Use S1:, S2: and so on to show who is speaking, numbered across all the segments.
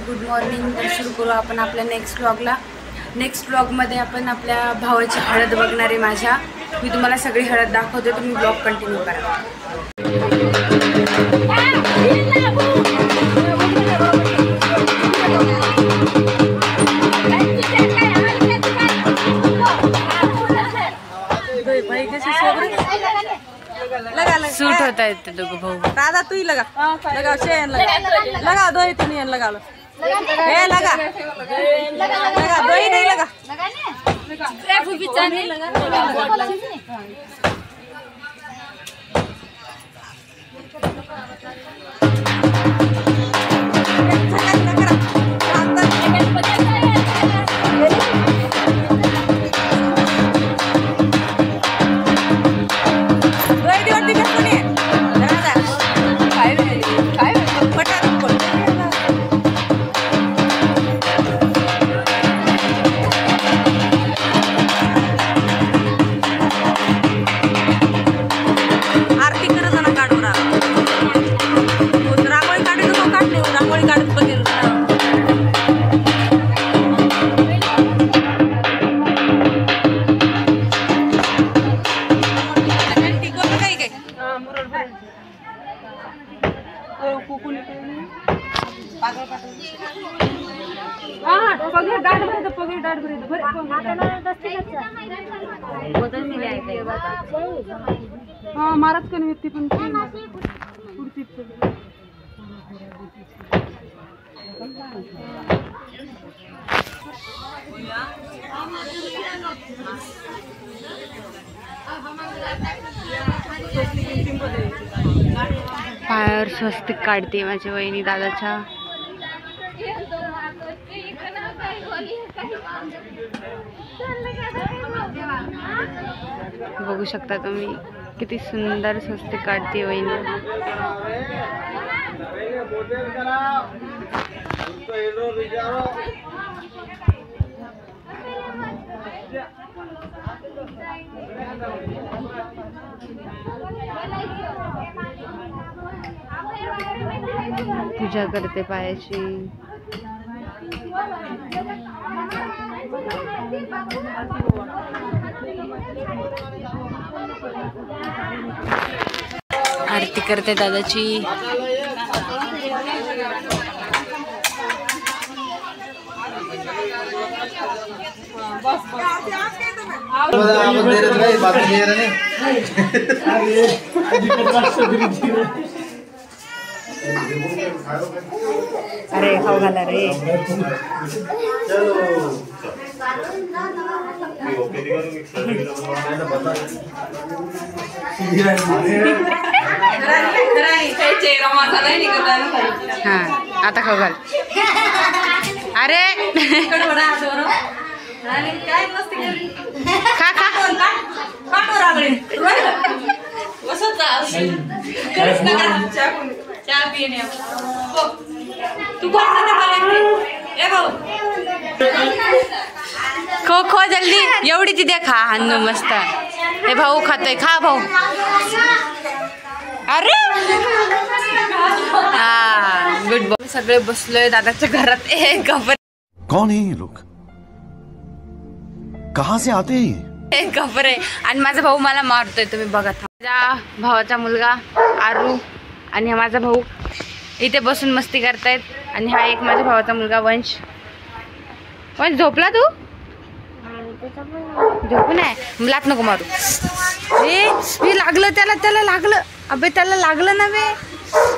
S1: Good morning. तर सुरू करू आपण आपल्या नेक्स्ट व्लॉगमध्ये आपण आपल्या भावाची हळद बघणार आहे. माझ्या मी तुम्हाला सगळी हळद दाखवते, तुम्ही व्लॉग कंटिन्यू करा. सूट होता है ते दोगो भाऊ.
S2: दादा तू ही लगा शेन लगा दो ही तो नहीं लगा लो ए लगा दो ही नहीं लगा हाँ मारत कन व्यक्ति पण पुढची
S1: पायावर स्वस्तिक काढते माझ्या वहिनी दादाच्या. बघू शकता तुम्ही किती सुंदर स्वस्तिक काढते वहिनी. पूजा करते पायाची. आरती करते दादाची. अरे खाऊ घाला रे. हा आता खाऊ घाल. अरे खा खा. खो खो जल्दी. एवढी तिथे खा. हन्नू मस्त. हे भाऊ खातोय. खा भाऊ. अरे हा गुड बॉय. सगळे बसलोय दादाच्या घरात. एक गप्पर.
S3: कौन है ये लोग? कहाँ से आते हैं?
S1: एक गप्पर आहे. आणि माझा भाऊ मला मारतोय. तुम्ही बघा. माझ्या भावाचा मुलगा आरू आणि हा माझा भाऊ इथे बसून मस्ती करतायत. आणि हा एक माझ्या भावाचा मुलगा वंश. वंश झोपला तू? झोपून आहे. लात नको मारू. हे लागलं त्याला लागलं. अबे त्याला लागलं ना बे.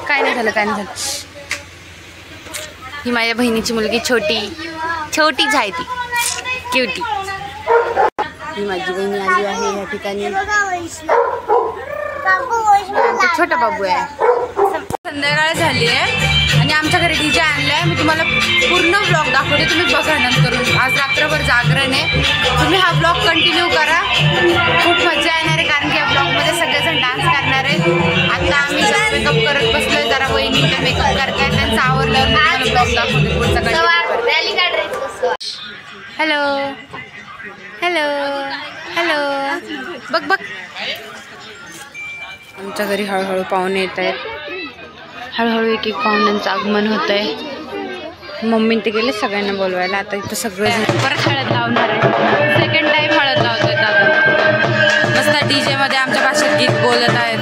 S1: काय नाही झालं. ही माझ्या बहिणीची मुलगी छोटीच आहे ती. क्युटी. ही माझी बहिणी आली आहे या ठिकाणी. छोटा बाबू आहे. संध्याकाळ झाली आहे आणि आमच्या घरी डीजे आणलाय. मी तुम्हाला पूर्ण ब्लॉग दाखवते. तुम्ही बघा नंतर. आज रात्रभर जागरण आहे. तुम्ही हा ब्लॉग कंटिन्यू करा. खूप मजा येणार आहे कारण की या ब्लॉगमध्ये सगळेजण डान्स करणार आहे. आता आम्ही जरा मेकअप करत बसलोय. जरा वहिनी मेकअप करताय. त्यांचं आवरल्यावर ब्लॉग दाखवते पुढचा. Hello hello hello. बघ आमच्या घरी हळूहळू पाहुणे येत आहेत. हळूहळू एक पाहुण्यांचं आगमन होत आहे. मम्मी ते गेले सगळ्यांना बोलवायला. आता इथं सगळं परत हळद लावणार आहे. सेकंड टाइम हळद लावतोय दादा. मस्त DJ मध्ये आमच्या भाषेत गीत बोलत आहेत.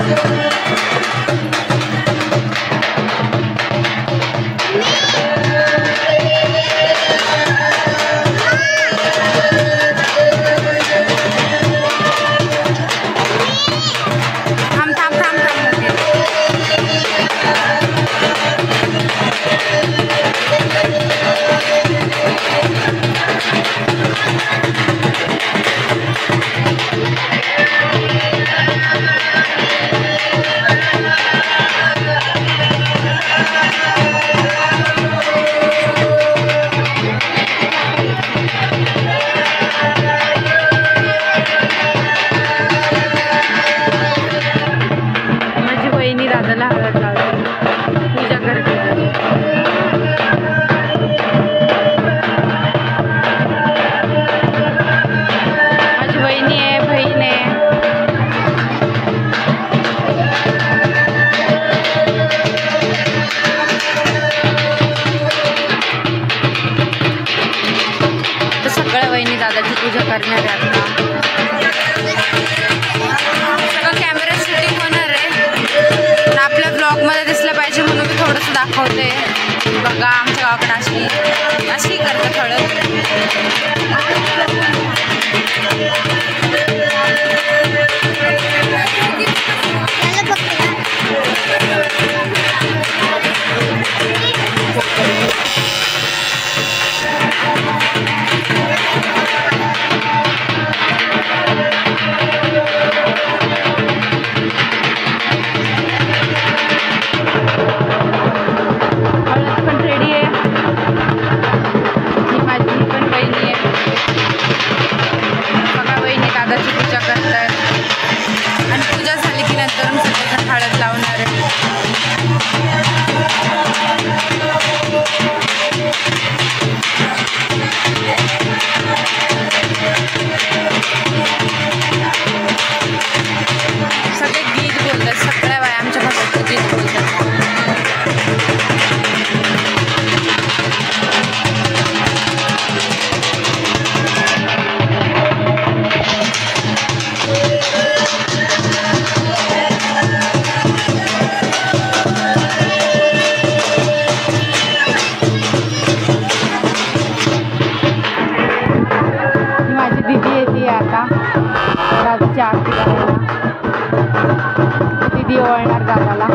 S1: दादाची पूजा करणार आहे. आता कॅमेरा शूटिंग होणार आहे पण आपल्या ब्लॉगमध्ये दिसलं पाहिजे म्हणून मी थोडंसं दाखवते. बघा आमच्या गावाकडे अशी करतात हळद. हळद लावणार आहे. सगळे गीत बोलतात. सगळ्या बाया आमच्या भाषेत गीत बोलतात. दादाची आरती करायला दीदी ओळणार दादाला.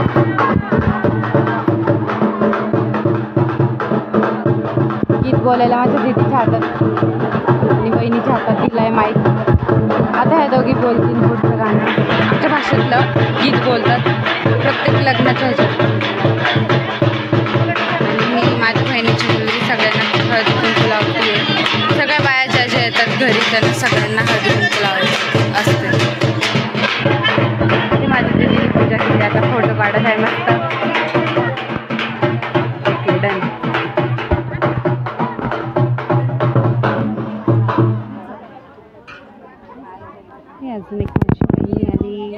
S1: गीत बोलायला माझ्या दीदीच्या हातात आणि बहिणीच्या हातात दिलाय माईक. आता ह्या दोघी बोलतील पुढचं गाणं. आमच्या भाषेतलं गीत बोलतात प्रत्येक लग्नाच्या ह्याच्यात. आणि मी माझ्या बहिणीची मुलगी सगळ्यांना हळदी कुंकू लावते. सगळ्या बाया ज्या येतात घरी त्यांना सगळ्यांना हळदी कुंकू लावायची असते. माझी दीदीने पूजा केली. आता फोटो काढत आहे मस्त. Okay done. हे अजून एक माझी बहिणी आली.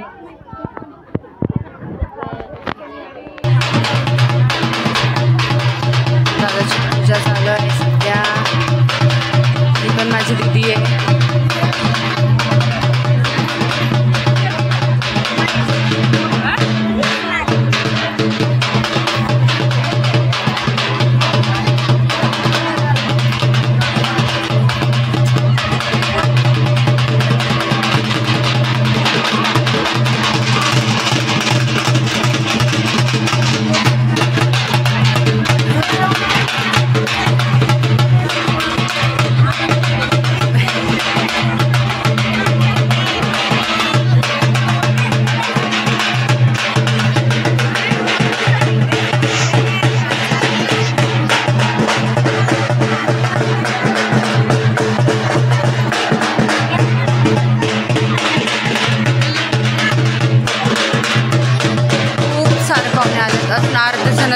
S1: दादाची पूजा चालू आहे सध्या. ही पण माझी दीदी आहे.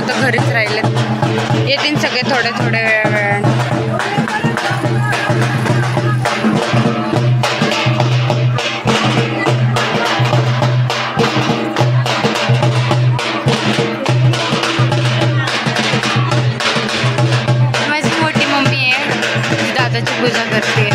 S1: तर घरीच राहिलेत. येतील सगळे थोडे थोडे वेळाने. गणपतीची पूजा करते.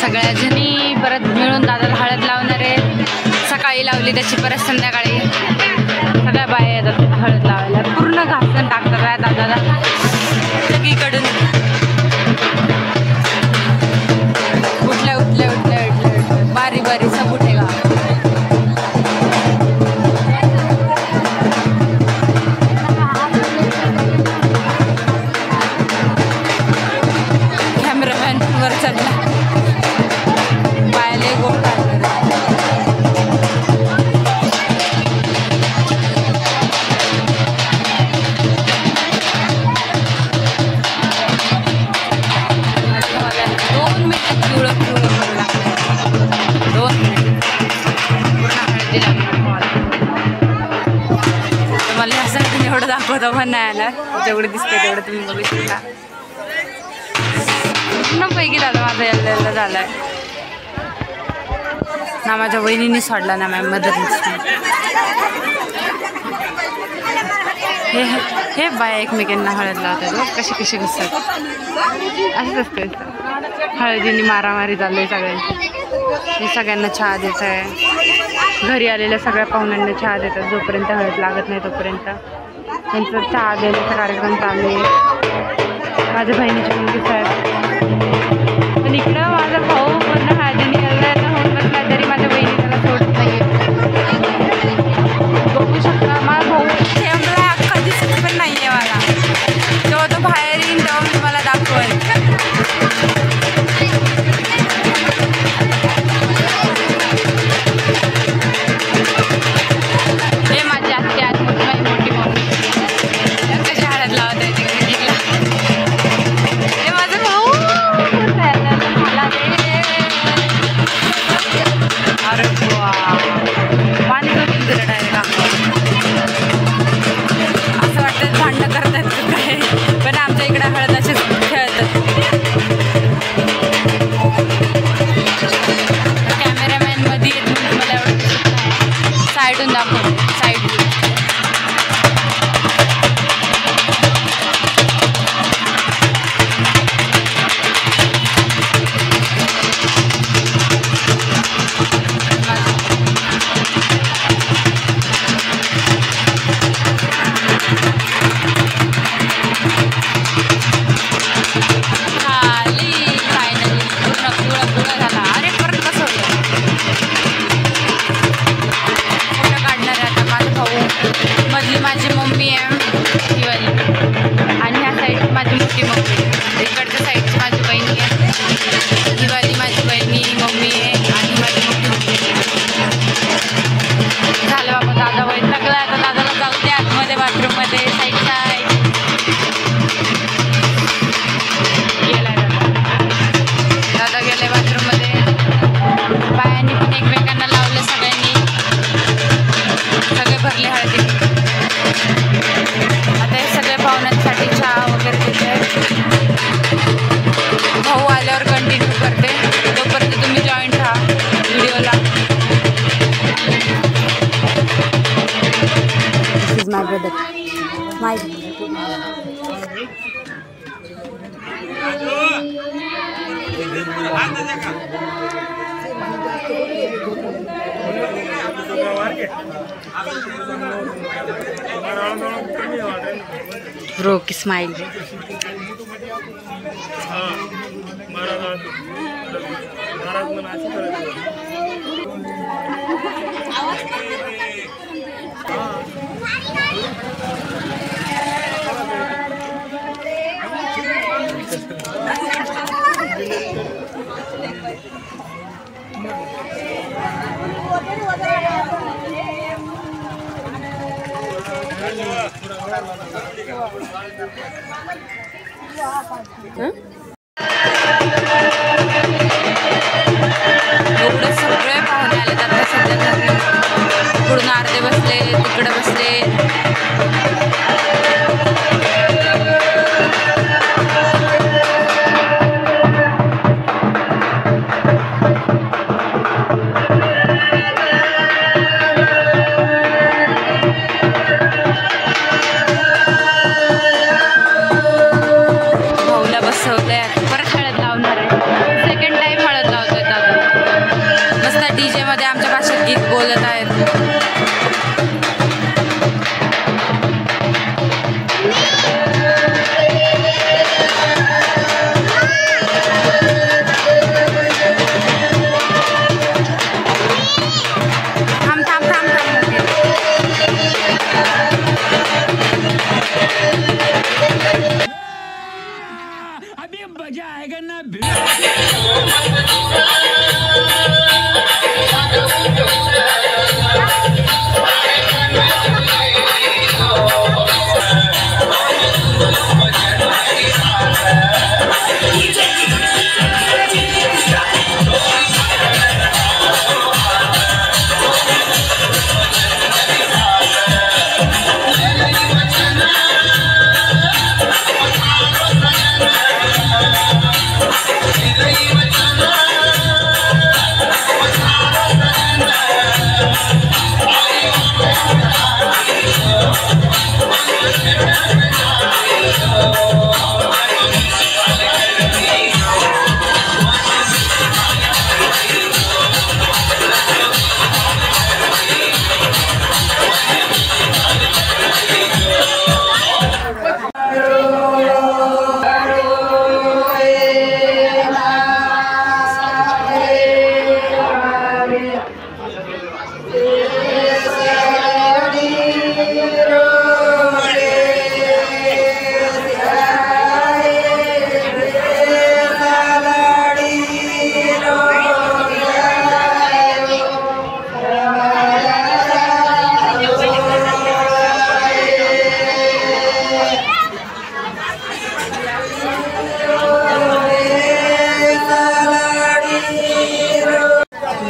S1: सगळ्या जणी परत मिळून दादाला हळद लावणार आहे. सकाळी लावली त्याची परत संध्याकाळी सगळ्या बाया येतात हळद लावायला. पूर्ण घासून टाकतात दादाला सगळीकडून. उठल्या उठल्या उठल्या उठल्या बारी बारी सब उठेगा. कॅमेरामॅन वर चढला. मला ह्यासाठी एवढं दाखवतो पण नाही आलं. जेवढं दिसतंय तेवढं तुम्ही बघू शकता. पैकी दादा माझा यायला झालाय ना. माझ्या वहिनीने सोडला ना मॅम मदरनी. हे बाया एकमेकांना हळद लावतात. कशी कशी घुसतात असंच असतं. हळदीने मारामारी चालू आहे सगळ्यांची. हे सगळ्यांना चहा देत आहे. घरी आलेल्या सगळ्या पाहुण्यांना चहा देतात. जोपर्यंत हळद लागत नाही तोपर्यंत त्यांचा चहा देण्याचा कार्यक्रम चालू आहे. माझ्या बहिणीची मुलगी साहेब पण इकडं माझा भाऊ पूर्ण हळदीने होऊन बसला तरी माझ्या बहिणी त्याला सोडत नाही. बघू शकता माझा भाऊ ठेवला अख्खा दिसत पण नाही आहे मला. जेव्हा तो बाहेर येईन तेव्हा मी मला दाखवेल. हे माझी आत्या मोठी मम्मी कशी हळद लावत आहे तिकडे. हे माझं ब्रो की स्माइल एवढे सगळे पाहुणे आले आता सध्या घरी. पूर्ण अर्धे बसले, तिकडे बसले. भाऊला बसवलंय, परत हळद लावणार आहे. सेकंड टाइम हळद लावतोय दादा. मस्त डीजे मध्ये आमच्या भाषेत गीत बोलत आहेत. थांब थांब थांब थांब.
S4: अभी मजा आएगा ना.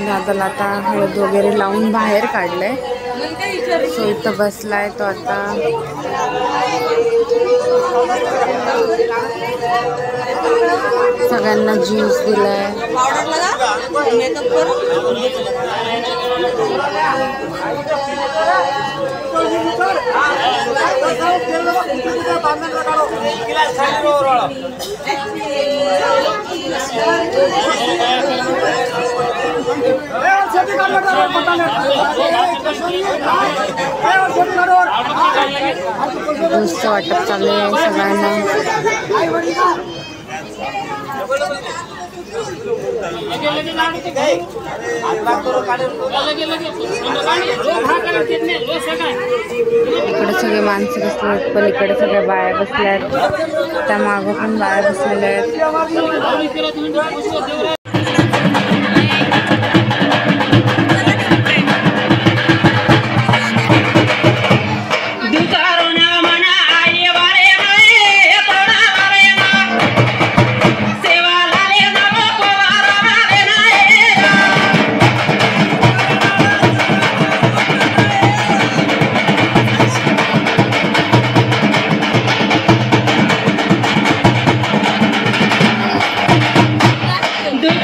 S1: दादाला आता हळद वगैरे लावून बाहेर काढलंय. सो इथं बसलाय तो आता. सगळ्यांना ज्यूस दिलाय. ज्यूसचं वाटप चालू आहे सगळ्यांना. इकडे सगळे माणसं बसले, पलीकडे सगळ्या बाया बसल्यात, त्या मागं पण बाया बसलेल्या आहेत.
S4: दूध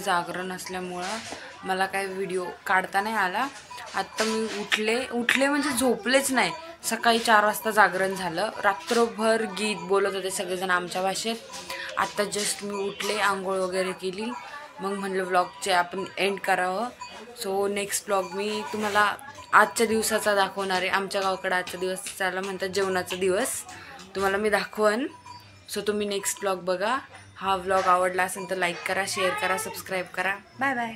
S1: जागरण असल्यामुळं मला काही व्हिडिओ काढता नाही आला. आत्ता मी उठले म्हणजे झोपलेच नाही. सकाळी 4 वाजता जागरण झालं. रात्रभर गीत बोलत होते सगळेजण आमच्या भाषेत. आत्ता जस्ट मी उठले, आंघोळ वगैरे केली, मग म्हणलं व्लॉगचे आपण एंड करावं. सो नेक्स्ट व्लॉग मी तुम्हाला आजच्या दिवसाचा दाखवणार आहे. आमच्या गावाकडे आजचा दिवस त्याला म्हणतात जेवणाचा दिवस, तुम्हाला मी दाखवन. सो तुम्ही नेक्स्ट व्लॉग बघा. हा व्लॉग आवडला असेल तर लाईक करा, शेअर करा, सबस्क्राईब करा. Bye bye.